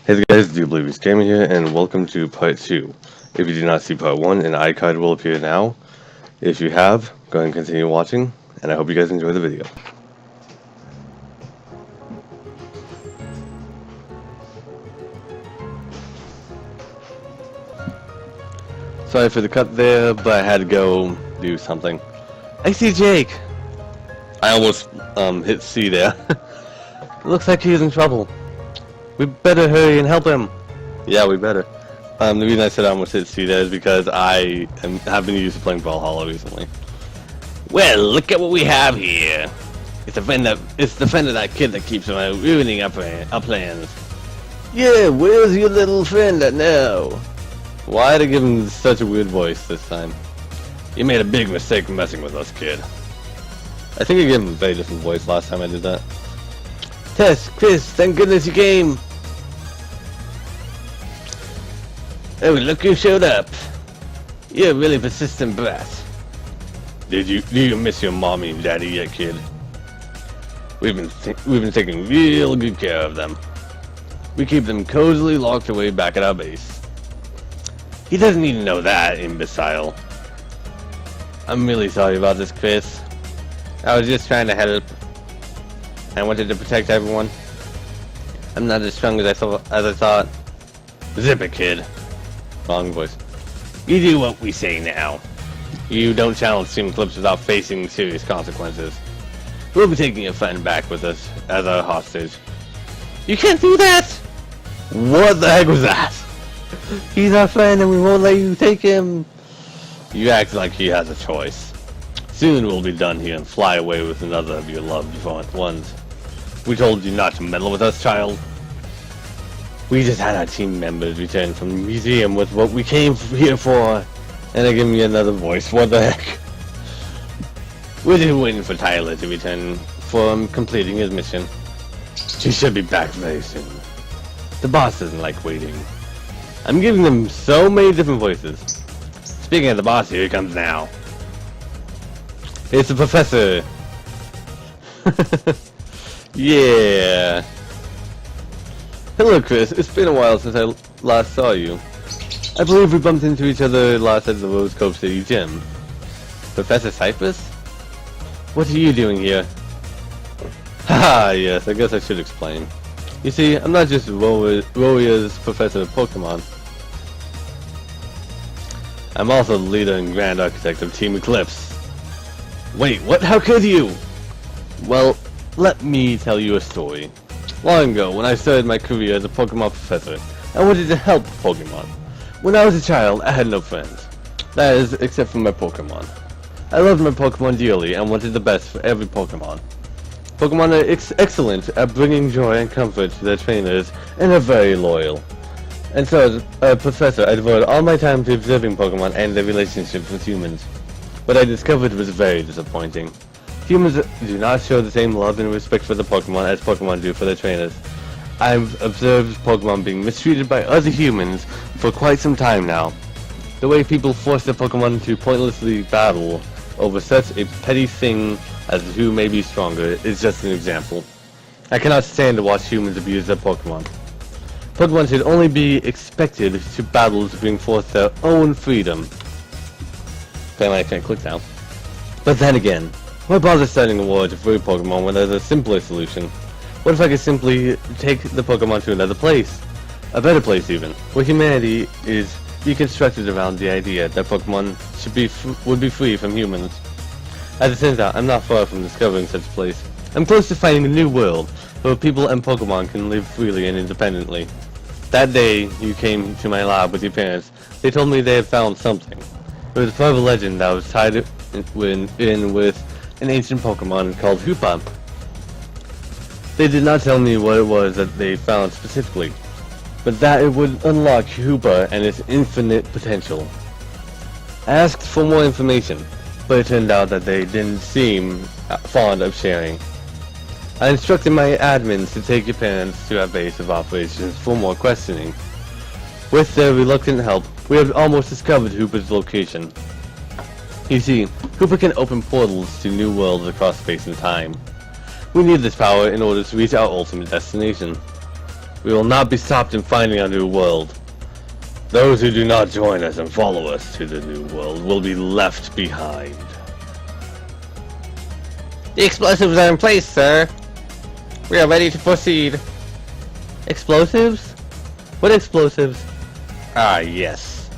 Hey guys, do believe it's Gaming here, and welcome to part 2. If you did not see part 1, an iCard will appear now. If you have, go ahead and continue watching, and I hope you guys enjoy the video. Sorry for the cut there, but I had to go do something. I see Jake! I almost hit C there. Looks like he's in trouble. We better hurry and help him. Yeah, we better. The reason I said I almost hit C there is because I have been used to playing Brawlhalla recently. Well, look at what we have here. It's the friend of that kid that keeps on ruining our plans. Yeah, where's your little friend at now? Why to give him such a weird voice this time? You made a big mistake messing with us, kid. I think I gave him a very different voice last time I did that. Tess, Chris, thank goodness you came. Oh, look who showed up. You're a really persistent brat. Do you miss your mommy and daddy yet, kid? We've been taking real good care of them. We keep them cozily locked away back at our base. He doesn't need to know that, imbecile. I'm really sorry about this, Chris. I was just trying to help. I wanted to protect everyone. I'm not as strong as I thought. Zip it, kid. Wrong voice. You do what we say now. You don't challenge Team Eclipse without facing serious consequences. We'll be taking your friend back with us as our hostage. You can't do that! What the heck was that? He's our friend and we won't let you take him. You act like he has a choice. Soon we'll be done here and fly away with another of your loved ones. We told you not to meddle with us, child. We just had our team members return from the museum with what we came here for. And they give me another voice, what the heck? We're just waiting for Tyler to return for completing his mission. He should be back very soon. The boss doesn't like waiting. I'm giving them so many different voices. Speaking of the boss, here he comes now. It's the professor. Yeah. Hello, Chris. It's been a while since I last saw you. I believe we bumped into each other last at the Rose Cove City Gym. Professor Cypress? What are you doing here? Haha, yes, I guess I should explain. You see, I'm not just Roya's professor of Pokemon. I'm also the leader and grand architect of Team Eclipse. Wait, what? How could you? Well, let me tell you a story. Long ago, when I started my career as a Pokemon professor, I wanted to help Pokemon. When I was a child, I had no friends. That is, except for my Pokemon. I loved my Pokemon dearly and wanted the best for every Pokemon. Pokemon are excellent at bringing joy and comfort to their trainers and are very loyal. And so, as a professor, I devoted all my time to observing Pokemon and their relationships with humans. What I discovered was very disappointing. Humans do not show the same love and respect for the Pokemon as Pokemon do for their trainers. I've observed Pokemon being mistreated by other humans for quite some time now. The way people force their Pokemon to pointlessly battle over such a petty thing as who may be stronger is just an example. I cannot stand to watch humans abuse their Pokemon. Pokemon should only be expected to battle to bring forth their own freedom. Apparently I can't click now. But then again, why bother starting a war to free Pokemon when there's a simpler solution? What if I could simply take the Pokemon to another place? A better place even, where humanity is reconstructed around the idea that Pokemon would be free from humans. As it turns out, I'm not far from discovering such a place. I'm close to finding a new world, where people and Pokemon can live freely and independently. That day you came to my lab with your parents, they told me they had found something. It was part of a legend that was tied in with an ancient Pokemon called Hoopa. They did not tell me what it was that they found specifically, but that it would unlock Hoopa and its infinite potential. I asked for more information, but it turned out that they didn't seem fond of sharing. I instructed my admins to take your parents to our base of operations for more questioning. With their reluctant help, we have almost discovered Hoopa's location. You see, Hoopa can open portals to new worlds across space and time. We need this power in order to reach our ultimate destination. We will not be stopped in finding our new world. Those who do not join us and follow us to the new world will be left behind. The explosives are in place, sir. We are ready to proceed. Explosives? What explosives? Ah, yes.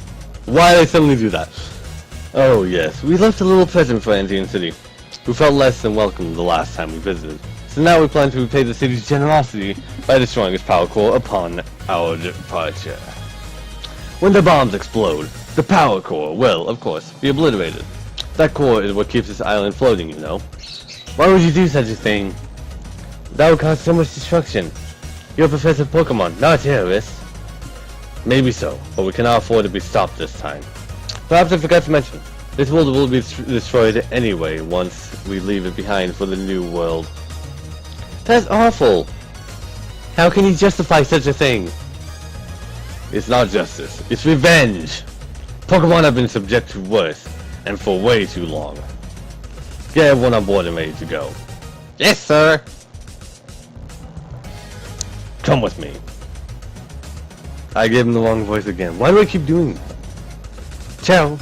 Why did I suddenly do that? Oh, yes. We left a little present for Antian City, who felt less than welcome the last time we visited. So now we plan to repay the city's generosity by destroying its power core upon our departure. When the bombs explode, the power core will, of course, be obliterated. That core is what keeps this island floating, you know. Why would you do such a thing? That would cause so much destruction. You're a professor of Pokemon, not a terrorist. Maybe so, but we cannot afford to be stopped this time. Perhaps I forgot to mention, this world will be destroyed anyway once we leave it behind for the new world. That's awful! How can you justify such a thing? It's not justice, it's revenge! Pokemon have been subject to worse, and for way too long. Get everyone on board and ready to go. Yes, sir. Come with me. I gave him the wrong voice again. Why do I keep doing that? Ciao.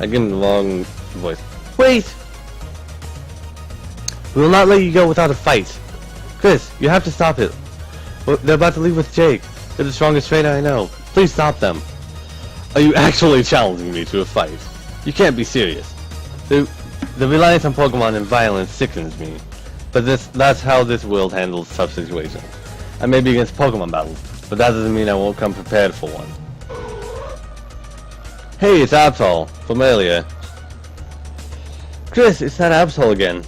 I gave him the wrong voice. Wait! We will not let you go without a fight. Chris, you have to stop it. They're about to leave with Jake. They're the strongest trainer I know. Please stop them. Are you actually challenging me to a fight? You can't be serious. The reliance on Pokemon and violence sickens me. But that's how this world handles tough situations. I may be against Pokemon battles, but that doesn't mean I won't come prepared for one. Hey, it's Absol from earlier. Chris, it's that Absol again.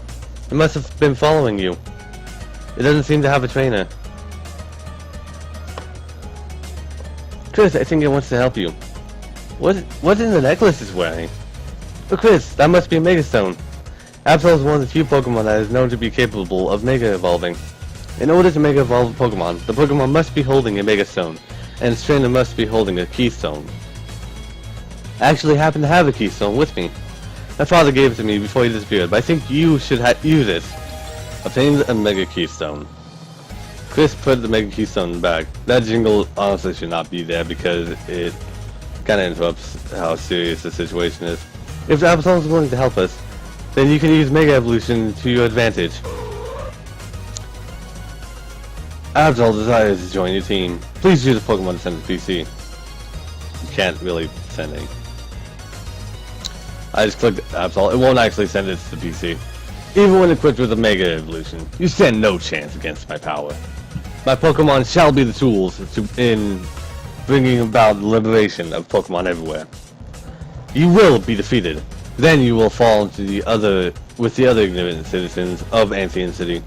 It must have been following you. It doesn't seem to have a trainer. Chris, I think it wants to help you. What's in the necklace it's wearing? But Chris, that must be a Mega Stone. Absol is one of the few Pokemon that is known to be capable of Mega Evolving. In order to Mega Evolve a Pokemon, the Pokemon must be holding a Mega Stone, and its trainer must be holding a Keystone. I actually happen to have a Keystone with me. My father gave it to me before he disappeared, but I think you should use it. Obtain a Mega Keystone. Chris put the Mega Keystone in the bag. That jingle honestly should not be there because it kind of interrupts how serious the situation is. If Absol is willing to help us, then you can use Mega Evolution to your advantage. Absol desires to join your team. Please use a Pokemon to send to PC. You can't really send any. I just clicked Absol. It won't actually send it to the PC. Even when equipped with a Mega Evolution, you stand no chance against my power. My Pokemon shall be the tools in bringing about the liberation of Pokemon everywhere. You will be defeated. Then you will fall into with the other ignorant citizens of Antian City.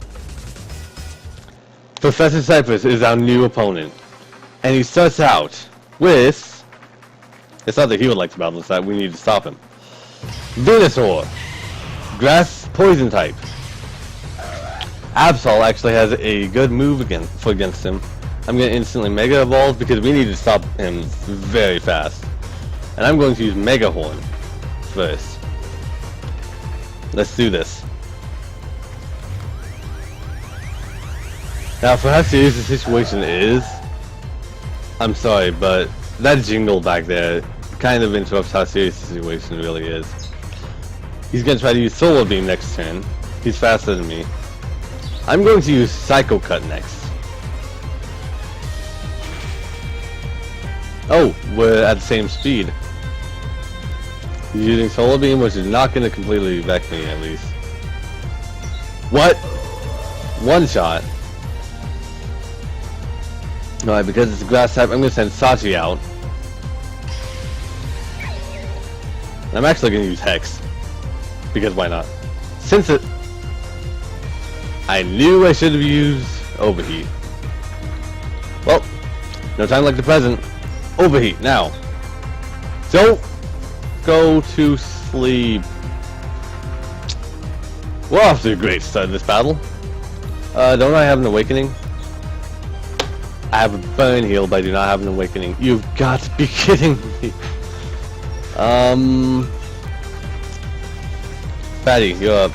Professor Cypress is our new opponent, and he starts out with... It's not that he would like to battle, it's that we need to stop him. Venusaur, Grass Poison type. Absol actually has a good move against him. I'm going to instantly Mega Evolve because we need to stop him very fast. And I'm going to use Mega Horn first. Let's do this. Now, for how serious the situation is, I'm sorry, but that jingle back there kind of interrupts how serious the situation really is. He's going to try to use Solar Beam next turn. He's faster than me. I'm going to use Psycho Cut next. Oh, we're at the same speed. He's using Solar Beam, which is not going to completely wreck me, at least. What? One shot. Alright, because it's a grass type, I'm going to send Sachi out. And I'm actually going to use Hex. Because why not? Since it... I knew I should have used Overheat. Well, no time like the present. Overheat, now. Don't go to sleep. We're off to a great start of this battle. Don't I have an awakening? I have a burn heal, but I do not have an awakening. You've got to be kidding me. Fatty, you're up.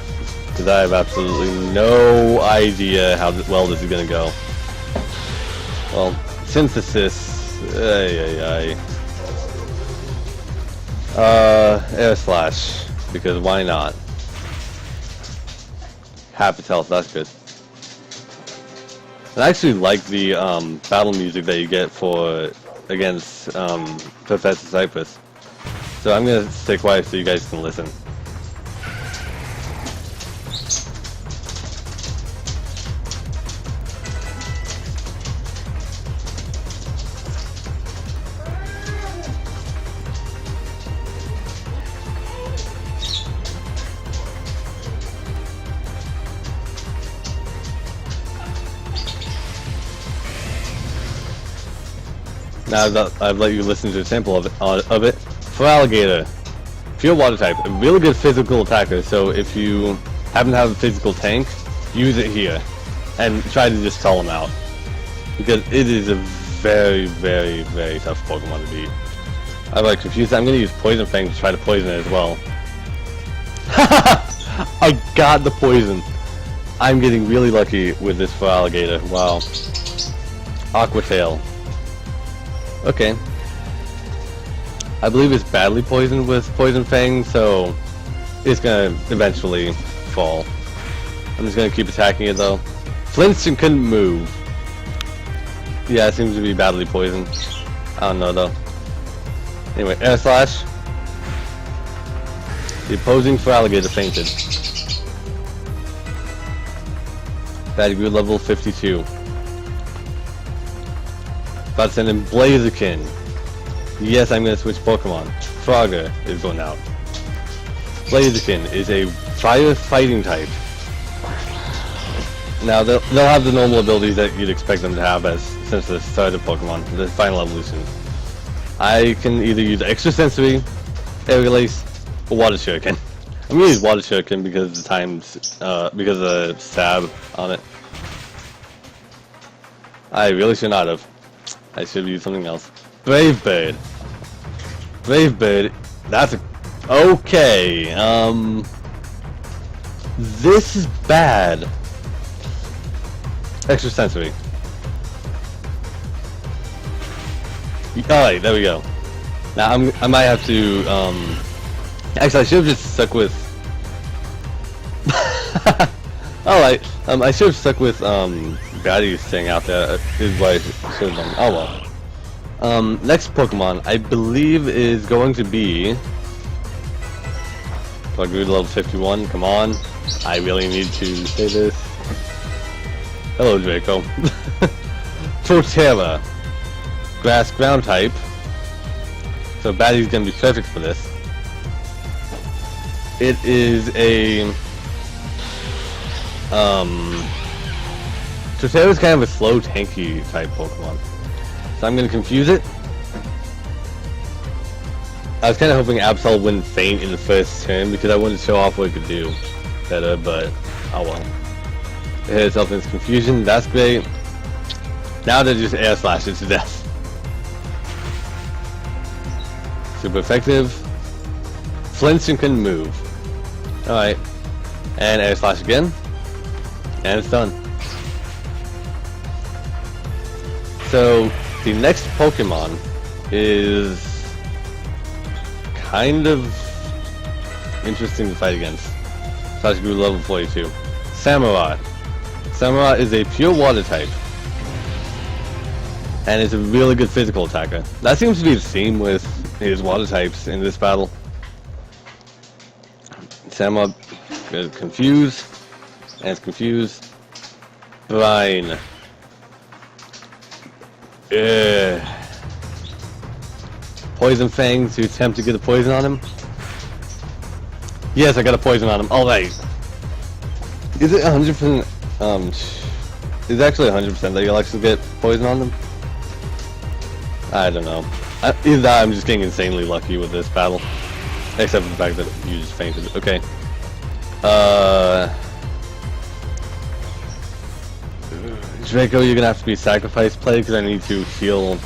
Because I have absolutely no idea how well this is going to go. Well, synthesis. Air slash. Because why not? Half its health, that's good. I actually like the battle music that you get for against Professor Cypress. So I'm gonna stay quiet so you guys can listen. Now I've let you listen to a sample of it. For Alligator, pure water type, a really good physical attacker. So if you happen to have a physical tank, use it here, and try to just call him out, because it is a very, very, very tough Pokemon to beat. I'm like confused. I'm gonna use Poison Fang to try to poison it as well. I got the poison. I'm getting really lucky with this for Alligator. Wow. Aqua Tail. Okay. I believe it's badly poisoned with Poison Fang, so it's gonna eventually fall. I'm just gonna keep attacking it though. Flintstone couldn't move. Yeah, it seems to be badly poisoned. I don't know though. Anyway, Air Slash. The opposing for Alligator fainted. Bad Good level 52. About to send in Blaziken. Yes, I'm going to switch Pokemon. Frogger is going out. Blaziken is a fire fighting type. Now, they'll have the normal abilities that you'd expect them to have since the start of Pokemon, the final evolution. I can either use Extra Sensory, Air Release, or Water Shuriken. I'm going to use Water Shuriken because of the because of the stab on it. I really should not have. I should have used something else. Brave Bird. Brave Bird. That's a... Okay. This is bad. Extra Sensory. Alright, there we go. Now I might have to, actually I should have just stuck with... Alright, I should have stuck with, Batty's thing out there, is what I should have done. Oh well. Next Pokemon, I believe is going to be... Good level 51, come on. I really need to say this. Hello, Draco. Torterra. Grass ground type. So Batty's gonna be perfect for this. It is a... Torterra's kind of a slow, tanky type Pokemon. So I'm gonna confuse it. I was kind of hoping Absol wouldn't faint in the first turn because I wanted to show off what it could do better, but oh well. It hit itself in its confusion, that's great. Now they just Air Slash it to death. Super effective. Flintstone couldn't move. Alright. And Air Slash again. And it's done. So, the next Pokemon is kind of interesting to fight against. Slash grew level 42. Samurott. Samurott is a pure water type. And is a really good physical attacker. That seems to be the theme with his water types in this battle. Samurott is confused. And it's confused. Brine. Poison Fang to attempt to get a poison on him. Yes, I got a poison on him. Alright. Is it 100%? Is it actually 100% that you'll actually get poison on them? I don't know. Either that, I'm just getting insanely lucky with this battle. Except for the fact that you just fainted. Okay. Draco, you're gonna have to be sacrifice play because I need to heal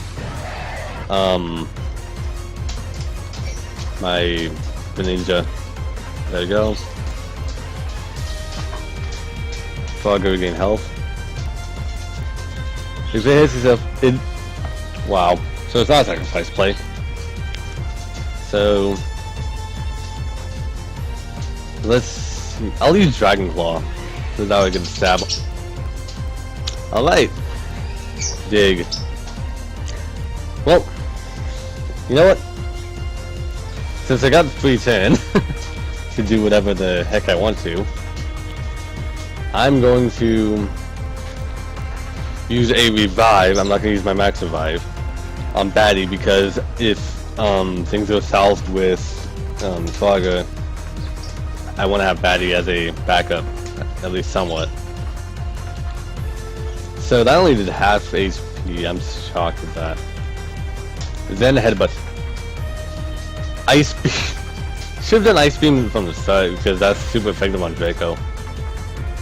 my Greninja. There you go. Frogger regain health. If it hits yourself, it... Wow. So it's not a sacrifice play. So... let's... I'll use Dragon Claw. So now I can stab. Alright. Dig. Well, you know what? Since I got the free turn to do whatever the heck I want to, I'm going to use a revive. I'm not going to use my max revive on Batty because if things go south with Frogger, I want to have Batty as a backup, at least somewhat. So that only did half HP. I'm shocked at that. Then headbutt. Ice beam. Should have done ice beam from the start because that's super effective on Draco.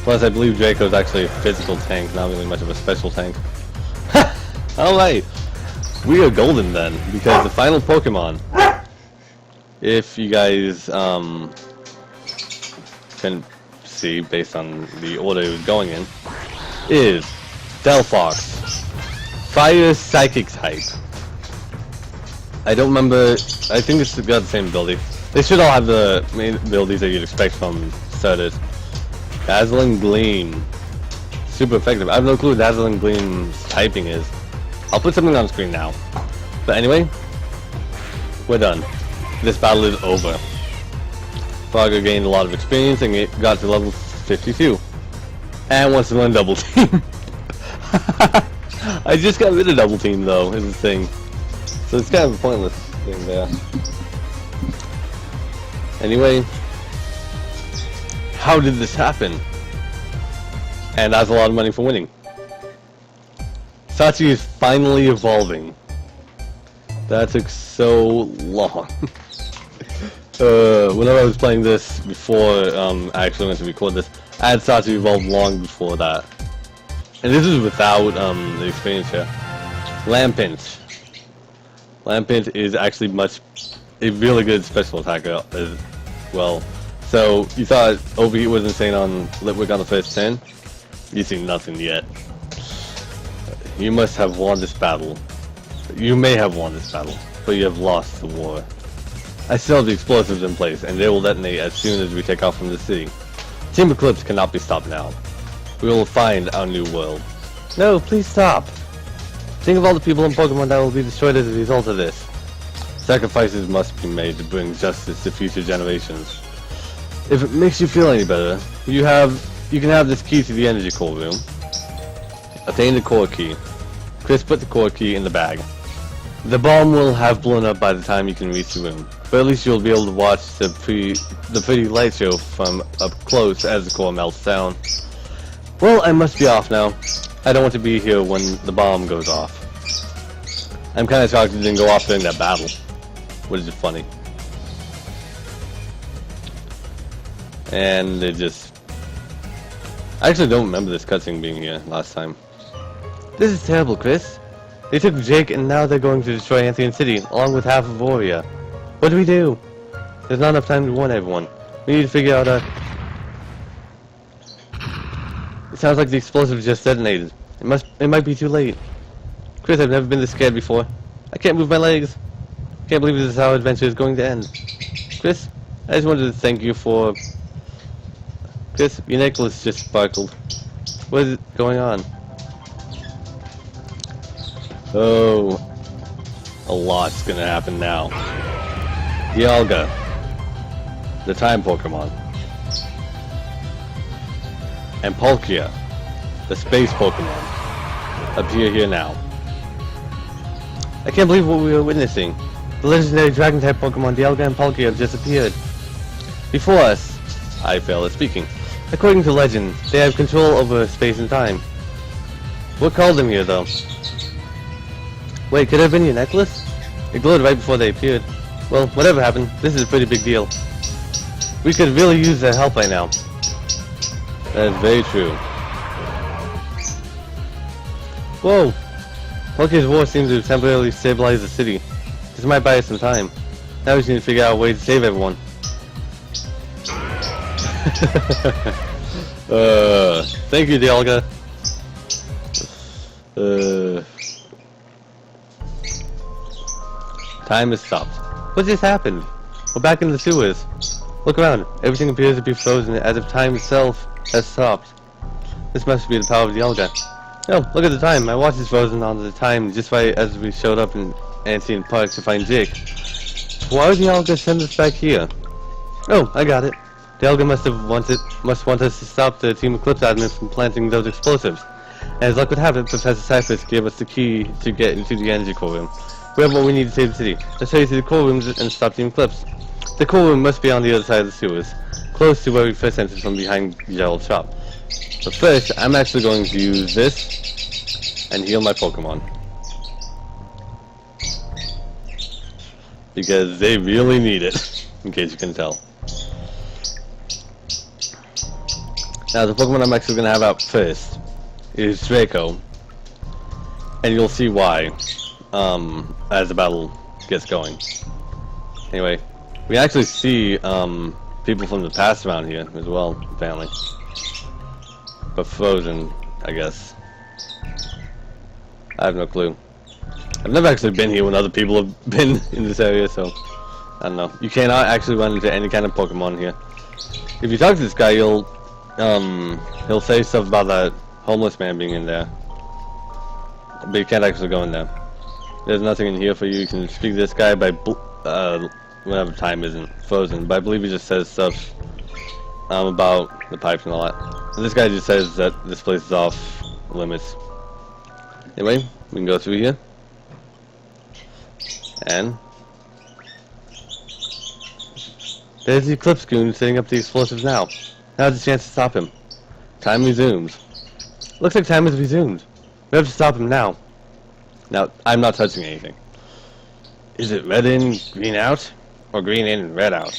Plus, I believe Draco is actually a physical tank, not really much of a special tank. Alright, we are golden then because the final Pokemon, if you guys can see based on the order it was going in, is Delphox, Fire Psychic type. I don't remember, I think it's got the same ability. They should all have the main abilities that you'd expect from starters. Dazzling Gleam. Super effective. I have no clue what Dazzling Gleam's typing is. I'll put something on screen now. But anyway, we're done. This battle is over. Frogger gained a lot of experience and it got to level 52. And wants to run double team. I just got rid of double team though, is the thing. So it's kind of a pointless thing there. Anyway, how did this happen? And that's a lot of money for winning. Sachi is finally evolving. That took so long. Whenever I was playing this before I actually went to record this, I had Sachi evolved long before that. And this is without the experience here. Lampinch. Lampinch is actually a really good special attacker as well. So you thought Overheat was insane on Litwick on the first turn? You've seen nothing yet. You must have won this battle. You may have won this battle, but you have lost the war. I still have the explosives in place, and they will detonate as soon as we take off from the city. Team Eclipse cannot be stopped now. We will find our new world. No, please stop. Think of all the people and Pokemon that will be destroyed as a result of this. Sacrifices must be made to bring justice to future generations. If it makes you feel any better, you can have this key to the energy core room. Obtain the core key. Chris put the core key in the bag. The bomb will have blown up by the time you can reach the room, but at least you'll be able to watch the pretty light show from up close as the core melts down. Well, I must be off now. I don't want to be here when the bomb goes off. I'm kinda shocked it didn't go off during that battle. Which is funny. And it just... I actually don't remember this cutscene being here last time. This is terrible, Chris. They took Jake and now they're going to destroy Anthean City, along with half of Warrior. What do we do? There's not enough time to warn everyone. We need to figure out a... It sounds like the explosive just detonated. It might be too late. Chris, I've never been this scared before. I can't move my legs. Can't believe this is how adventure is going to end. Chris, I just wanted to thank you for... Chris, your necklace just sparkled. What is going on? Oh, a lot's gonna happen now. Dialga, the time Pokemon, and Palkia, the space Pokemon, appear here now. I can't believe what we are witnessing. The legendary Dragon-type Pokemon Dialga and Palkia have just appeared. Before us, I fail at speaking. According to legend, they have control over space and time. What called them here, though? Wait, could it have been your necklace? It glowed right before they appeared. Well, whatever happened, this is a pretty big deal. We could really use their help right now. That is very true. Whoa! Palkia's war seems to have temporarily stabilized the city. This might buy us some time. Now we just need to figure out a way to save everyone. Thank you, Dialga. Time has stopped. What just happened? We're back in the sewers. Look around. Everything appears to be frozen as if time itself has stopped. This must be the power of the Dialga. Oh, look at the time. My watch is frozen on the time just right as we showed up in Ancient Park to find Jake. Why would the Dialga send us back here? Oh, I got it. The Dialga must want us to stop the Team Eclipse admin from planting those explosives. And as luck would have it, Professor Cyphers gave us the key to get into the energy core room. We have what we need to save the city. Let's hurry to the core rooms and stop Team Eclipse. The core room must be on the other side of the sewers, close to where we first entered from behind Gerald's shop. But first, I'm actually going to use this and heal my Pokemon. Because they really need it, in case you can tell. Now, the Pokemon I'm actually going to have out first is Draco. And you'll see why, as the battle gets going. Anyway, we actually see people from the past around here as well, apparently. But frozen, I guess. I have no clue. I've never actually been here when other people have been in this area, so I don't know. You cannot actually run into any kind of Pokemon here. If you talk to this guy, he'll say stuff about that homeless man being in there. But you can't actually go in there. There's nothing in here for you. You can speak to this guy by whenever time isn't frozen. But I believe he just says stuff about the pipes and all that. And this guy just says that this place is off limits. Anyway, we can go through here. And there's the Eclipse Goon setting up the explosives now. Now's the chance to stop him. Time resumes. Looks like time has resumed. We have to stop him now. Now, I'm not touching anything. Is it red in, green out? Or green in, red out?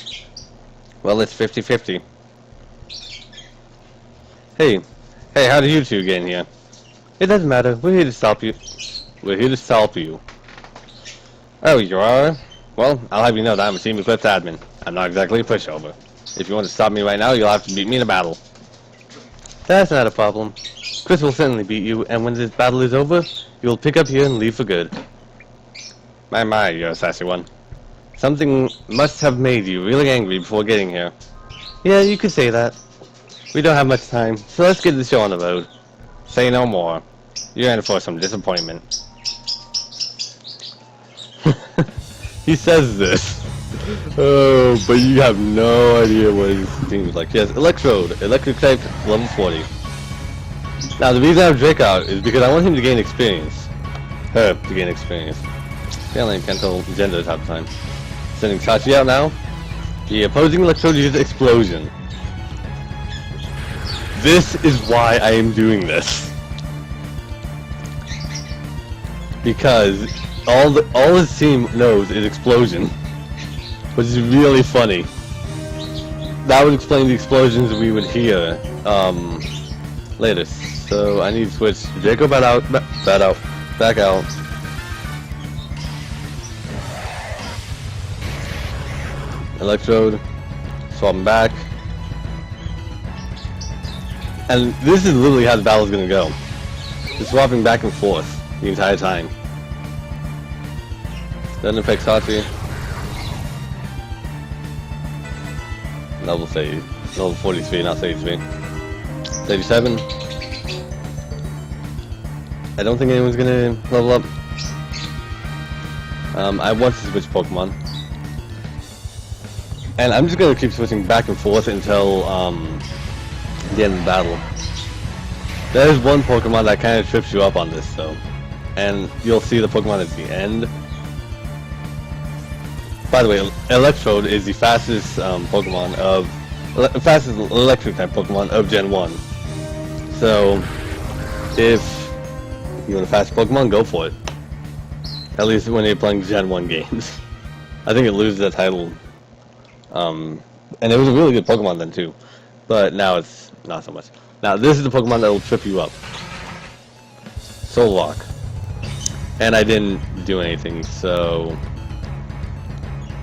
Well, it's 50-50. Hey, how did you two get in here? It doesn't matter. We're here to stop you. We're here to stop you. Oh, you are? Well, I'll have you know that I'm a Team Eclipse admin. I'm not exactly a pushover. If you want to stop me right now, you'll have to beat me in a battle. That's not a problem. Chris will certainly beat you, and when this battle is over, you'll pick up here and leave for good. My, you're a sassy one. Something must have made you really angry before getting here. Yeah, you could say that. We don't have much time, so let's get the show on the road. Say no more. You're in for some disappointment. He says this. Oh, but you have no idea what his team's like. Yes, Electrode, electric type, level 40. Now, the reason I have Drake out is because I want him to gain experience. Her to gain experience. Apparently, I can't tell gender at the time. Sending Sachi out now. The opposing Electrode uses Explosion. This is why I am doing this. Because all his team knows is Explosion. Which is really funny. That would explain the explosions we would hear later. So I need to switch Draco back out. Electrode, swap him back. And this is literally how the battle is going to go. Just swapping back and forth the entire time. Doesn't affect Sachi. Level 43, not 33. 37. I don't think anyone's gonna level up. I want to switch Pokemon. And I'm just gonna keep switching back and forth until the end of the battle. There's one Pokemon that kind of trips you up on this though. And you'll see the Pokemon at the end. By the way, Electrode is the fastest Pokemon of fastest electric type Pokemon of Gen 1. So if you want a fast Pokemon, go for it. At least when you're playing Gen 1 games. I think it loses that title. And it was a really good Pokemon then too. But now it's not so much. Now this is the Pokemon that will trip you up. Soul Lock. And I didn't do anything, so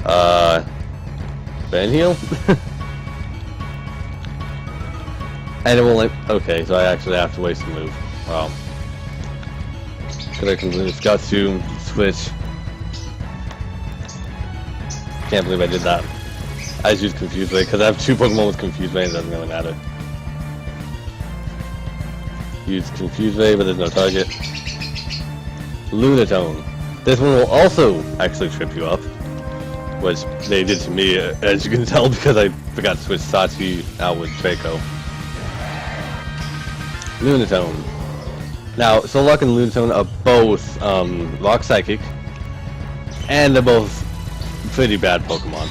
Fan Heal? And it won't like, okay, so I actually have to waste a move. Wow. Cause I can just got to switch. Can't believe I did that. I just used Confuse Ray because I have 2 Pokemon with Confuse Ray and it doesn't really matter. Use Confuse Ray, but there's no target. Lunatone. This one will also actually trip you up, which they did to me, as you can tell, because I forgot to switch Sachi out with Draco. Lunatone. Now, Solrock and Lunatone are both Rock Psychic, and they're both pretty bad Pokemon.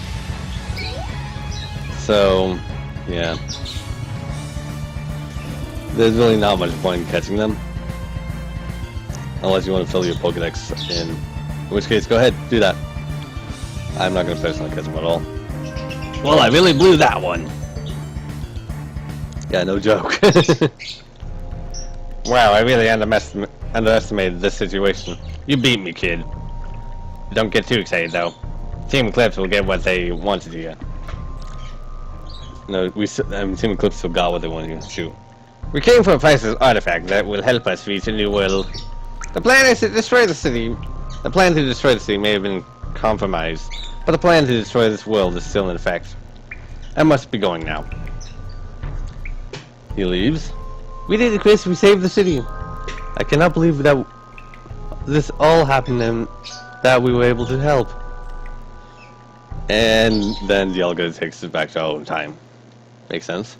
So, yeah. There's really not much point in catching them. Unless you want to fill your Pokedex in. In which case, go ahead, do that. I'm not going to personally catch them at all. Well, I really blew that one! Yeah, no joke. Wow, I really underestimated this situation. You beat me, kid. Don't get too excited, though. Team Eclipse will get what they wanted here. No, Team Eclipse still got what they wanted to shoot. We came for a priceless artifact that will help us reach a new world. The plan is to destroy the city. The plan to destroy the city may have been compromised, but the plan to destroy this world is still in effect. I must be going now. He leaves. We did it, Chris. We saved the city. I cannot believe that this all happened and that we were able to help. And then Dialga takes us back to our own time. Makes sense.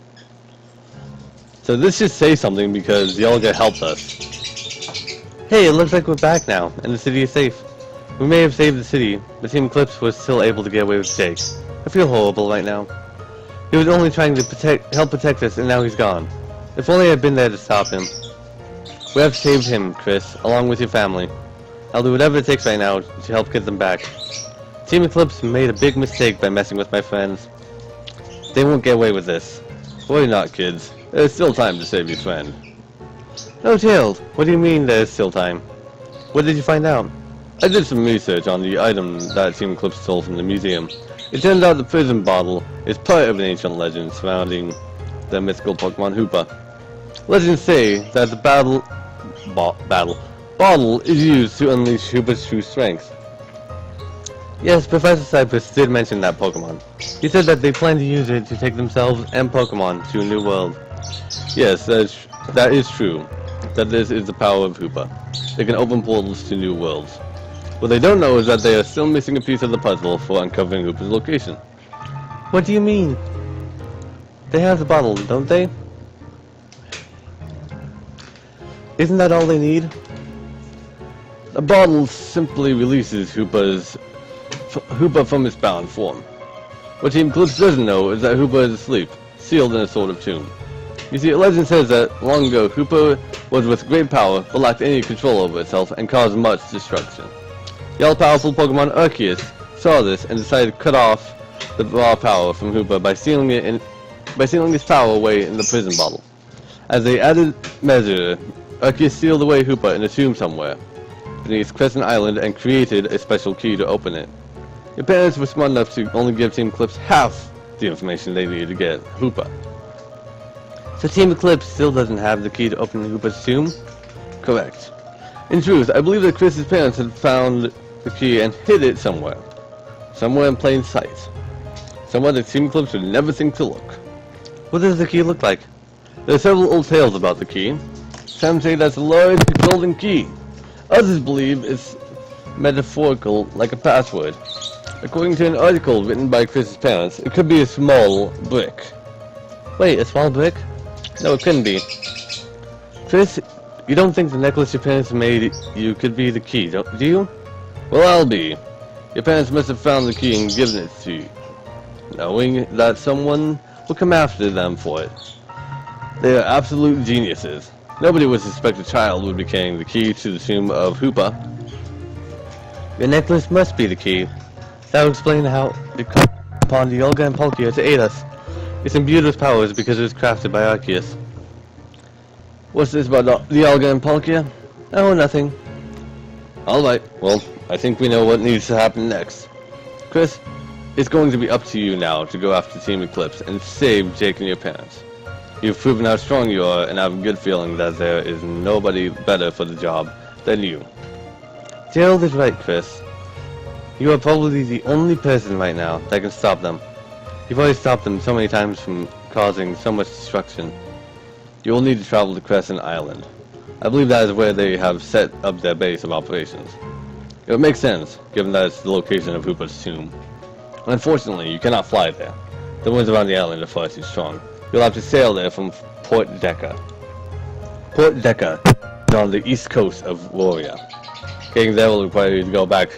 So this should say something because Dialga helped us. Hey, it looks like we're back now, and the city is safe. We may have saved the city, but Team Eclipse was still able to get away with Jake. I feel horrible right now. He was only trying to help protect us, and now he's gone. If only I'd been there to stop him. We have saved him, Chris, along with your family. I'll do whatever it takes right now to help get them back. Team Eclipse made a big mistake by messing with my friends. They won't get away with this. Worry not, kids. There's still time to save your friend. No, Tails. What do you mean there's still time? What did you find out? I did some research on the item that Team Eclipse stole from the museum. It turns out the prison bottle is part of an ancient legend surrounding the mythical Pokemon Hoopa. Legends say that the bottle is used to unleash Hoopa's true strength. Yes, Professor Cypress did mention that Pokemon. He said that they plan to use it to take themselves and Pokemon to a new world. Yes, that is true. That this is the power of Hoopa. They can open portals to new worlds. What they don't know is that they are still missing a piece of the puzzle for uncovering Hoopa's location. What do you mean? They have the bottle, don't they? Isn't that all they need? The bottle simply releases Hoopa from its bound form. What Team Eclipse doesn't know is that Hoopa is asleep, sealed in a sort of tomb. You see, a legend says that long ago Hoopa was with great power, but lacked any control over itself and caused much destruction. The all-powerful Pokemon Arceus saw this and decided to cut off the raw power from Hoopa by sealing its power away in the prison bottle. As a added measure, Arceus sealed away Hoopa in a tomb somewhere beneath Crescent Island and created a special key to open it. Your parents were smart enough to only give Team Eclipse half the information they needed to get Hoopa. So Team Eclipse still doesn't have the key to open Hoopa's tomb? Correct. In truth, I believe that Chris's parents had found the key and hid it somewhere. Somewhere in plain sight. Somewhere that Team Eclipse would never think to look. What does the key look like? There are several old tales about the key. Some say that's a large golden key. Others believe it's metaphorical, like a password. According to an article written by Chris's parents, it could be a small brick. Wait, a small brick? No, it couldn't be. Chris, you don't think the necklace your parents made you could be the key, do you? Well, I'll be. Your parents must have found the key and given it to you, knowing that someone will come after them for it. They are absolute geniuses. Nobody would suspect a child would be carrying the key to the tomb of Hoopa. Your necklace must be the key. That would explain how it called upon Dialga and Palkia to aid us. Its imbued with powers because it was crafted by Arceus. What's this about Dialga and Palkia? Oh, nothing. Alright, well, I think we know what needs to happen next. Chris, it's going to be up to you now to go after Team Eclipse and save Jake and your parents. You've proven how strong you are, and I have a good feeling that there is nobody better for the job than you. Gerald is right, Chris. You are probably the only person right now that can stop them. You've already stopped them so many times from causing so much destruction. You will need to travel to Crescent Island. I believe that is where they have set up their base of operations. It would make sense, given that it's the location of Hooper's tomb. Unfortunately, you cannot fly there. The winds around the island are far too strong. You'll have to sail there from Port Deca. Port Deca is on the east coast of Warrior. Getting there will require you to go back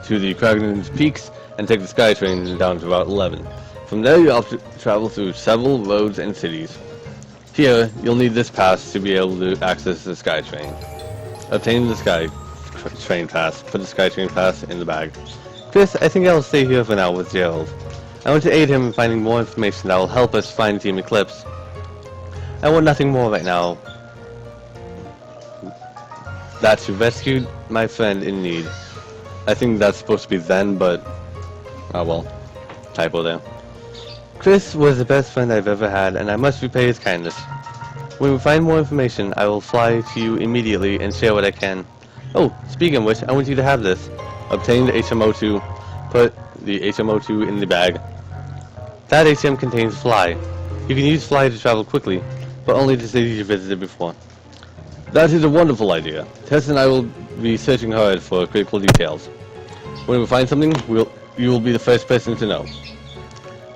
to the Kragen's Peaks and take the SkyTrain down to Route 11. From there, you'll have to travel through several roads and cities. Here, you'll need this pass to be able to access the SkyTrain. Obtain the SkyTrain pass. Put the SkyTrain pass in the bag. Chris, I think I'll stay here for now with Gerald. I want to aid him in finding more information that will help us find Team Eclipse. I want nothing more right now. That's to rescue my friend in need. I think that's supposed to be then, but... oh well. Typo there. Chris was the best friend I've ever had, and I must repay his kindness. When we find more information, I will fly to you immediately and share what I can. Oh, speaking of which, I want you to have this. Obtain the HMO2. Put the HMO2 in the bag. That HM contains Fly. You can use Fly to travel quickly, but only to cities you visited before. That is a wonderful idea. Tess and I will be searching hard for critical details. When we find something, you will be the first person to know.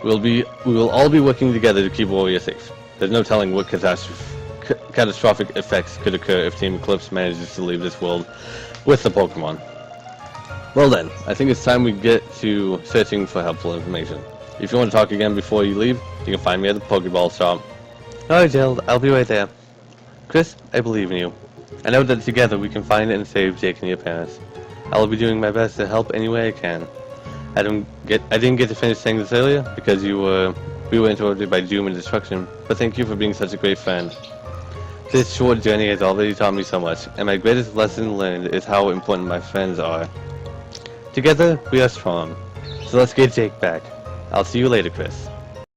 We will all be working together to keep Warrior safe. There's no telling what catastrophic effects could occur if Team Eclipse manages to leave this world with the Pokemon. Well then, I think it's time we get to searching for helpful information. If you want to talk again before you leave, you can find me at the Pokeball shop. Alright, Gerald, I'll be right there. Chris, I believe in you. I know that together we can find and save Jake and your parents. I will be doing my best to help any way I can. I didn't get to finish saying this earlier because we were interrupted by doom and destruction, but thank you for being such a great friend. This short journey has already taught me so much, and my greatest lesson learned is how important my friends are. Together, we are strong. So let's get Jake back. I'll see you later, Chris.